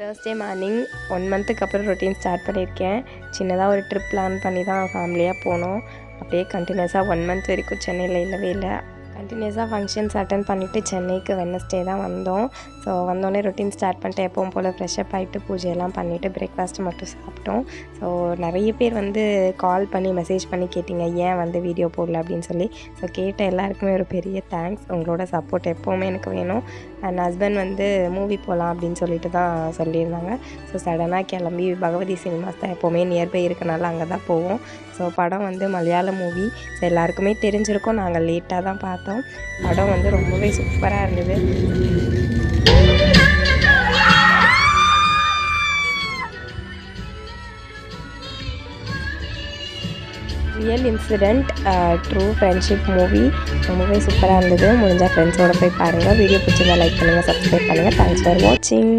Thursday morning 1 மந்த்துக்கு அப்புறம் routine start பண்ணியிருக்கேன். சின்னதாக ஒரு ட்ரிப் பிளான் பண்ணி தான் ஃபேமிலியாக போனோம். அப்படியே கண்டினியூஸாக 1 மந்த் வரைக்கும் சென்னையில் இல்லவே இல்லை. கண்டினியூஸாக ஃபங்க்ஷன்ஸ் அட்டன் பண்ணிவிட்டு சென்னைக்கு வெட்னஸ்டே தான் வந்தோம். ஸோ வந்தோடனே ரொட்டீன் ஸ்டார்ட் பண்ணிட்டு எப்பவும் போல் ஃப்ரெஷ்அப் ஆகிட்டு பூஜையெல்லாம் பண்ணிவிட்டு பிரேக்ஃபாஸ்ட்டு மட்டும் சாப்பிட்டோம். ஸோ நிறைய பேர் கால் பண்ணி மெசேஜ் பண்ணி கேட்டிங்க ஏன் வீடியோ போடல அப்படின்னு சொல்லி. ஸோ கேட்ட எல்லாருக்குமே ஒரு பெரிய தேங்க்ஸ். உங்களோட சப்போர்ட் எப்போவுமே எனக்கு வேணும். அண்ட் ஹஸ்பண்ட் மூவி போகலாம் அப்படின்னு சொல்லிட்டு தான் சொல்லியிருந்தாங்க. ஸோ சடனாக கிளம்பி பகவதி சினிமாஸ் தான் எப்போவுமே நியர்பை இருக்கனால அங்கே தான் போவோம். ஸோ படம் மலையாள மூவி. ஸோ எல்லாருக்குமே தெரிஞ்சிருக்கும். நாங்கள் லேட்டாக தான் பார்த்தோம். படம் ரொம்பவே சூப்பராக இருந்தது. Real incident true friendship movie ரொம்பவே சூப்பராக இருந்தது. முடிஞ்சால் ஃப்ரெண்ட்ஸோடு போய் பாருங்கள். வீடியோ பிடிச்சிருந்தா லைக் பண்ணுங்கள், சப்ஸ்கிரைப் பண்ணுங்கள். தேங்க்ஸ் ஃபார் வாட்சிங்.